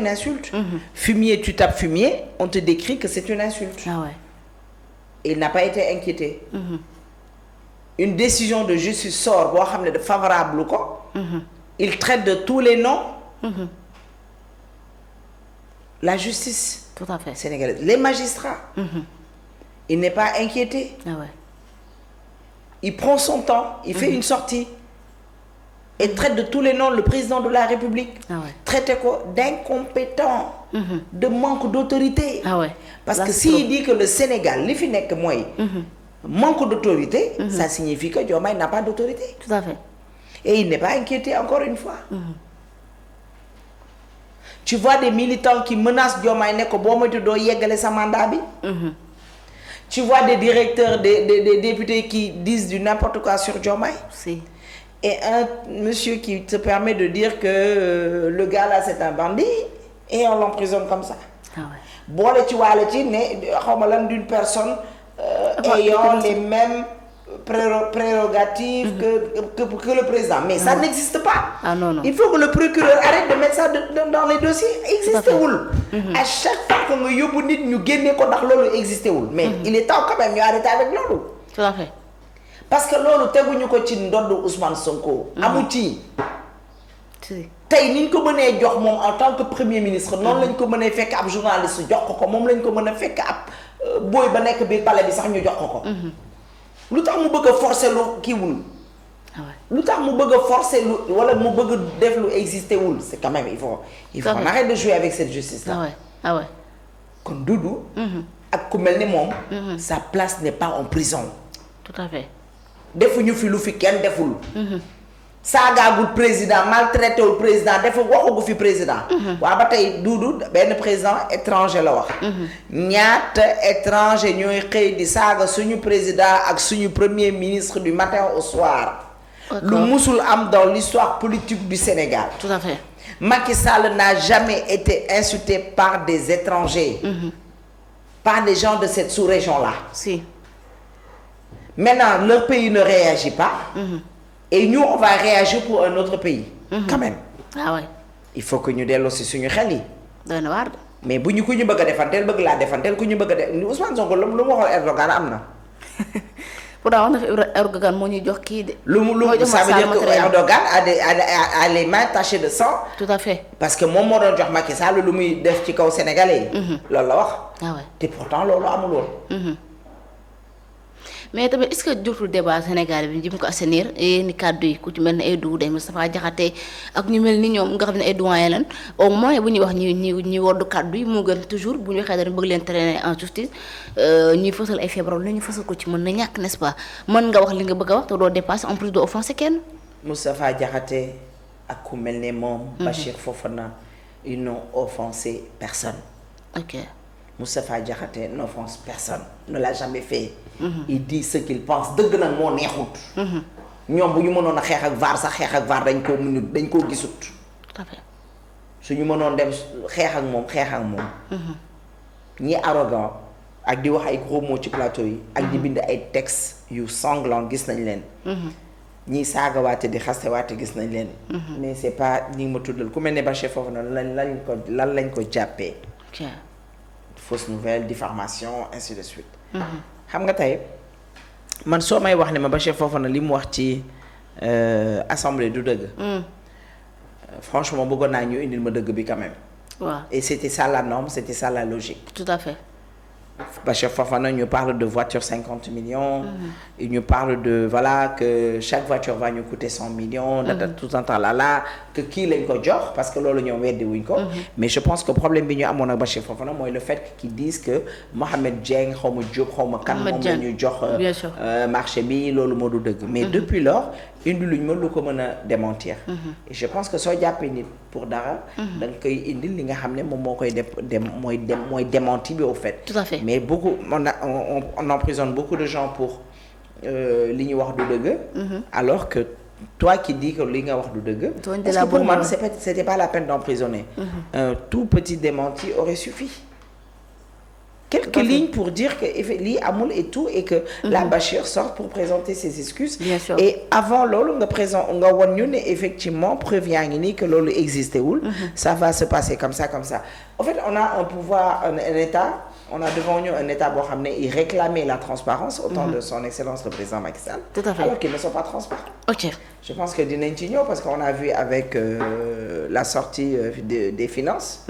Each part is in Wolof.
une insulte. Fumier, tu tapes fumier, on te décrit que c'est une insulte. Ah ouais. Il n'a pas été inquiété. Une décision de justice sort boo xam ne de favorable ko. Il traite de tous les noms. La justice. Tout à fait. Sénégalaise, les magistrats. Il n'est pas inquiété. Ah ouais. Il prend son temps, il fait une sortie et traite de tous les noms le président de la République. Ah ouais. Traite ko d'incompétent, de manque d'autorité. Ah ouais. Parce que s'il dit que le Sénégal li fi nekk mooy manque d'autorité, ça signifie que Diomaye n'a pas d'autorité. Tout à fait. Et il n'est pas inquiété encore une fois. Tu vois des militants qui menacent Diomaye ne ko boo moytu doo yeggale sa mandat bi. Tu vois des directeurs, des députés qui disent du n'importe quoi sur Diomaye. Si. Et un monsieur qui te permet de dire que le gars là c'est un bandit et on l'emprisonne comme ça. Ah ouais. boole ci waale ci ne xawma lan d'une personne ayant les mêmes prérogatives que le président. Mais ça n'existe pas. Ah non, non. Il faut que le procureur arrête de mettre ça dans les dossiers. Existé wul. À chaque fois que nga yóbbu nit ñu génne ko ndax loolu existé wul. Mais il est temps quand même ñu arrêter avec loolu. Tout à fait. Parce que loolu teguñu ko ci ndodd Ousmane Sonko. amu ci. tey ni ñu ko mënee jox moom en tant que premier ministre noonu lañ ko mënee fekk ab journaliste jox ko moom lañ ko mën a fekk ab booy ba nekk biir palais bi sax ñu jox ko. lu tax mu bëgg a forcer lu kiiwul. lu tax mu bëgg a forcer lu wala mu bëgg a def lu existé wul c'est quand même il faut on arrête de jouer avec cette justice là. Ah ouais. kon Doudou. ak ku mel ni moom. sa place n'est pas en prison. Tout à fait. defuñu fi lu fi kenn deful. saagaagul président maltraité wul président dafa waxagu fi président. waaw ba tey Doudou benn président étranger la wax. ñaata étranger ñooy xëy di saaga suñu président ak suñu premier ministre du matin au soir. lu musul am dans l'histoire politique du Sénégal. Tout à fait. Macky Sall n'a jamais été insulté par des étrangers. Par des gens de cette sous-région-là. Si. Maintenant, leur pays ne réagit pas. Et nous, on va réagir pour un autre pays. Quand même. Ah ouais. Il faut que ñu delloo si suñu xel yi. doy na waar de. mais bu ñu ku ñu bëgg a defanteel bëgg laa defanteel ku ñu bëgg a def Ousmane Sonko lu mu waxoon Erdogan am na. pourtant wax na fi Erdogan moo ñuy jox kii de. ça veut dire que Erdogan a les mains tachées de sang. Tout à fait. parce que moom moo doon jox Macky Sall lu muy def ci kaw sénégalais yi. loolu la wax. Ah ouais. te pourtant loolu amul woon. mais tamit est-ce que jotul débat Sénégal bi jëm ko assainir ni kàddu yi ku ci mel ne ay Doudou Day Moustapha Diakhaté ak ñu mel ni ñoom nga xam ne ay doyen lan au moins bu ñuy wax ñi woddu kàddu yi moo gën toujours bu ñu waxee dara bëgg leen traîner en justice ñuy fësal ay feebaram la ñu fësal ko ci mën na ñàkk n'est-ce pas mën nga wax li nga bëgg a wax te doo dépasser en plus doo offenser kenn. Moustapha Diakhaté ak ku mel ne moom. Bachir Fofana ils n'ont offensé personne. Ok. Moustapha Diakhaté n'offense personne, ne l'a jamais fait. Il dit ce qu'il pense dëgg nag moo neexut. ñoom bu ñu mënoon a xeex ak VAR sax xeex ak VAR dañ koo gisut. Tout à fait. suñu mënoon dem xeex ak moom. ñi arrogant ak di wax ay gros mots ci plateau yi. ak di bind ay textes yu sanglants gis nañ leen. ñi saagawaate di xastewaate gis nañ leen. mais c'est pas ñi ma tuddal ku mel ne Bachir foofu na lan lañ ko jàppee. fausse nouvelle diffamation ainsi de suite. xam nga tey man soo may wax ne ma Bachir Fofana li mu wax ci assemblée du dëgg. franchement bëggoon naa ñu indil ma dëgg bi quand même. waaw et c'était ça la norme c'était ça la logique. Tout à fait. Bachir Fofana ñu parle de voiture 50 millions. il ñu parle de voilà que chaque voiture va ñu coûter 100 millions. tout un temps là que kii lañ ko jox parce que loolu ñoom weddi wuñ ko. mais je pense que problème bi ñu amoon ak Bachir Fofana mooy le fait qu'ils disent que Mohamed Dieng xaw ma Diop xaw ma kan moom la ñu jox. marché bi loolu moo du dëgg. mais depuis lors indi luñ ma lu ko mën a démentir. et je pense que soo jàppee nit pour dara. da nga koy indil li nga xam ne moom moo koy mooy démenti bi au fait. Tout à fait. mais beaucoup on emprisonne beaucoup de gens pour li ñuy wax du dëgg. alors que toi qui dis que li nga wax du dëgg. parce que pour moi c'était pas la peine d'emprisonner. Un tout petit démenti aurait suffi. quelques lignes pour dire que lii amul et tout et que la Bachir sort pour présenter ses excuses. Bien sûr. Et avant loolu nga won ñu ne effectivement preuve yaa ngi nii que loolu existé wul. Ça va se passer comme ça. En fait, on a un pouvoir, un État, on a devant nous un État boo xam ne il réclamait la transparence au temps de son excellence le président Macky Sall. Tout à fait. Alors qu'ils ne sont pas transparents. ok Je pense que dinañ ci ñëw parce qu'on a vu avec la sortie des finances.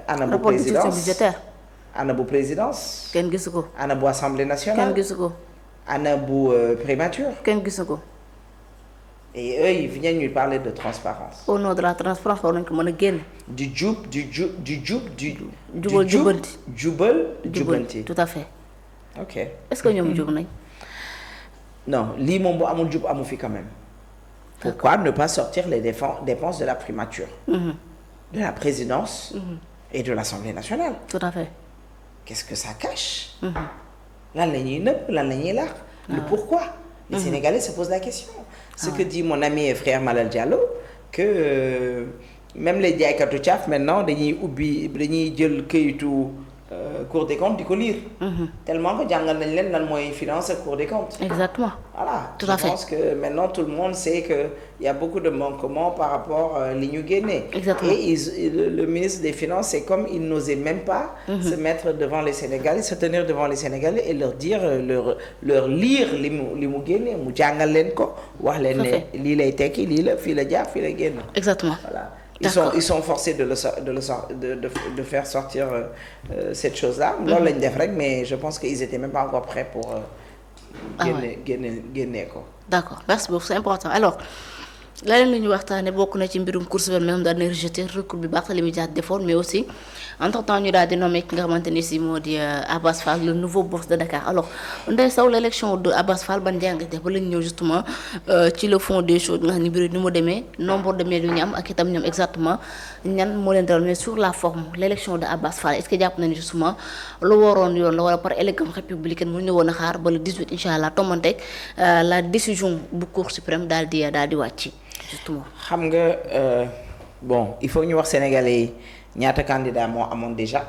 Ana bu rapport d'utilité présidence budgétaire ana bu présidence. kenn gisu ko. ana bu assemblée nationale. kenn gisu ko. ana bu primature. kenn gisu ko. Et eux ils viennent nous parler de transparence. au nom de la transparence war nañ ko mën a génne. jubal jubanti. tout à fait. ok est-ce que ñoom jub nañ. non lii moom bu amul jub amu fi quand même. Pourquoi ne pas sortir les dépenses de la primature. De la présidence. Et de l'Assemblée nationale. tout à fait. Qu'est-ce que ça cache. lan la ñuy nëbb lan la ñuy laax. le pourquoi. Les Sénégalais se posent la question. Ce que dit mon ami et frère Malal Diallo que même les jaaykatu caaf maintenant dañuy jël këyitu Cour des comptes di ko lire. Tellement que jàngal nañ leen lan mooy finance ak Cour des comptes. exactement. Voilà. Tout à fait. Je pense que maintenant tout le monde sait que il y a beaucoup de manquements par rapport li ñu génnee. Exactement. Et le ministre des Finances, c'est comme il n'osait même pas se mettre devant les Sénégalais, se tenir devant les Sénégalais et leur dire leur lire li mu génnee mu jàngal leen ko wax leen ne lii lay tekki lii la fii la jaar fii la génn. exactement. Voilà. D'accord. Ils sont forcés de faire sortir cette chose-là. Loolu lañ def rek mais je pense qu'ils étaient même pas encore prêts pour génne ko. d'accord merci beaucoup c'est important alors leneen lu ñu waxtaanee bokk na ci mbirum Cour suprême même daal di rejeter recours bi Barthélémy Dias defoon mais aussi entre temps ñu daal di nommé ki nga xamante ni si moo di Abass Fall le nouveau boss de Dakar alors Ndeye Sow l'élection de Abass Fall ban jàngat def ba lañ ñëw justement ci le fond des choses nga xam ne mbir ni mu demee nombre de maires yu ñu am ak itam ñoom exactement ñan moo leen dal mais sur la forme l'élection de Abass Fall est-ce que jàpp nañu justement lu waroon yoon la wala par élégance républicaine mu ñëwoon a xaar ba le 18 incha allah tombanteeg la décision bu Cour suprême daal di wàcc. Justement. xam nga bon il faut ñu wax sénégalais yi ñaata candidat moo amoon déjà.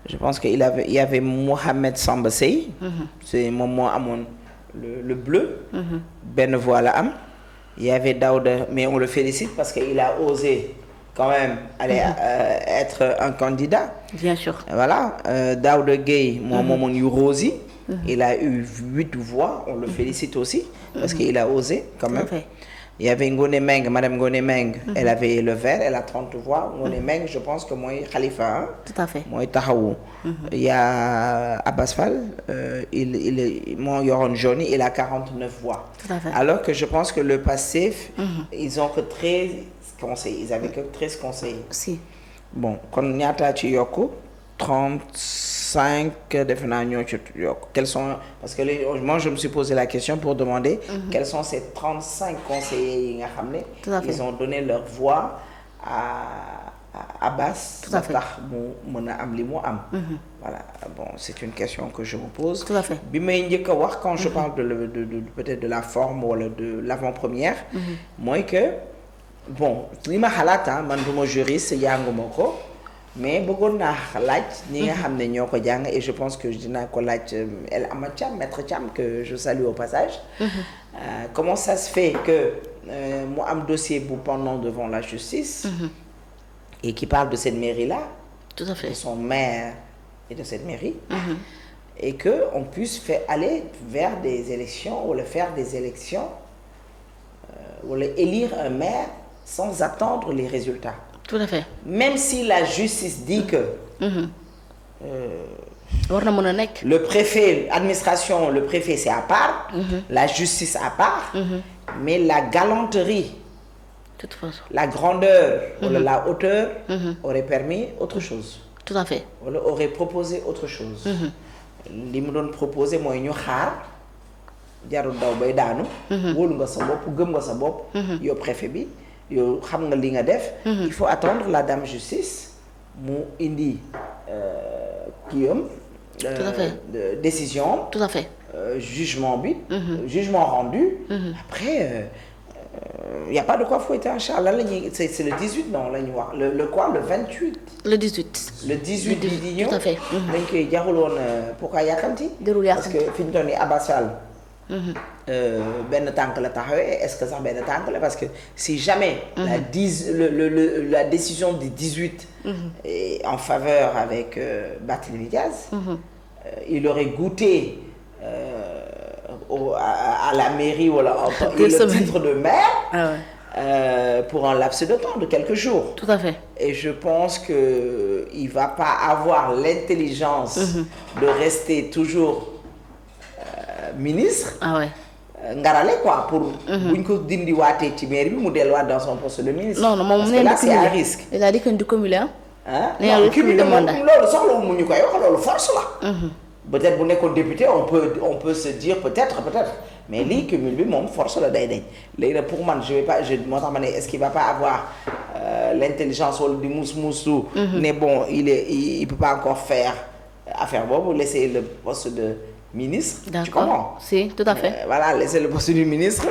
Je pense que il y avait Mohamed Samba Sey. c'est moom moo amoon le bleu. benn voix la am. Il y avait Daouda mais on le félicite parce que il a osé quand même aller être un candidat. Bien sûr. Voilà Daouda Gueye moo moomoon yu Rosi. Il a eu 8 voix on le félicite aussi. parce que il a osé quand même. Il y avait Ngoné Meng, Madame Ngoné Meng, elle avait le vert, elle a 30 voix. Ngoné Meng, je pense que moi, Khalifa, tout à fait. Moi, Tahaou. Il y a Abass Fall, moi, Yoron Johnny, il a 49 voix. Tout à fait. Alors que je pense que le passif, ils ont que 13 conseillers. Ils avaient que 13 conseillers. Si. Bon, quand on y a Yoku, 35 defe naa ñoo ci yokk quels sont parce que moi je me suis posé la question pour demander quels sont ces 35 conseillers yi nga xam ne ils ont donné leur voix à Abass tout à fait tax mu mën a am li mu am voilà bon c'est une question que je vous pose tout à fait bi may njëkk a wax quand je parle de peut-être de la forme wala de l'avant-première mooy que bon li ma xalaat man du ma juriste yànguma ko mais bëggoon naa laaj ñi nga xam ne ñoo ko jàng et je pense que dinaa ko laaj El Amad Thiam maître Thiam que je salue au passage comment ça se fait que mu am dossier bu pendant devant la justice et qui parle de cette mairie-là tout à fait de son maire et de cette mairie et que on puisse aller vers des élections ou faire des élections ou élire un maire sans attendre les résultats. Tout à fait. Même si la justice dit que war na mën a nekk. le préfet administration le préfet c'est à part. La justice à part. Mais la galanterie. De toute façon. La grandeur wala la hauteur. Aurait permis autre chose. Tout à fait. Wala aurait proposé autre chose. li mu doon proposé mooy ñu xaar jarul daw bay daanu. wóolu nga sa bopp gëm nga sa bopp. yow préfet bi. yow xam nga li nga def. il faut attendre la dame justice mu indi kii décision. tout à fait. Jugement bi. Jugement rendu. Après y a pas de quoi fouetter un chat lan la ñuy c'est le 18 non la ñu wax le quoi le 28. le 18. le 18 bi di ñëw tout à fait. dañ koy jaxul woon pourquoi yàkkamti. jarul parce yàkkamti que fi ñu toll nii Abass Fall benn tànk la taxawee est-ce que sax benn tànk la parce que si jamais. la décision du 18. est en faveur avec Barthélémy Diaz. Il aurait goûté à la mairie wala le titre de maire. Ah ouais. Pour un laps de temps de quelques jours. Tout à fait. Et je pense que il va pas avoir l'intelligence de rester toujours ministre. Ah ouais. Ngarale quoi pour. buñ ko dindiwaatee ci maire bi mu delluwaat dans son poste de ministre. non moom parce que là c'est à risque. il a dit que du cumuler ah non cumul de mandat loolu soxla mu ñu koy wax loolu force la. peut-être bu nekkoon député on peut se dire peut-être mais lii cumul bi moom force la day dañ léegi nag pour man moo tax ma ne est-ce qu'il va pas avoir l'intelligence wala di muuslu ne bon il peut pas encore faire affaire boobu laisser le poste de ministre. D'accord. Tu comprends? Si, tout à fait. Voilà laisser le poste du ministre.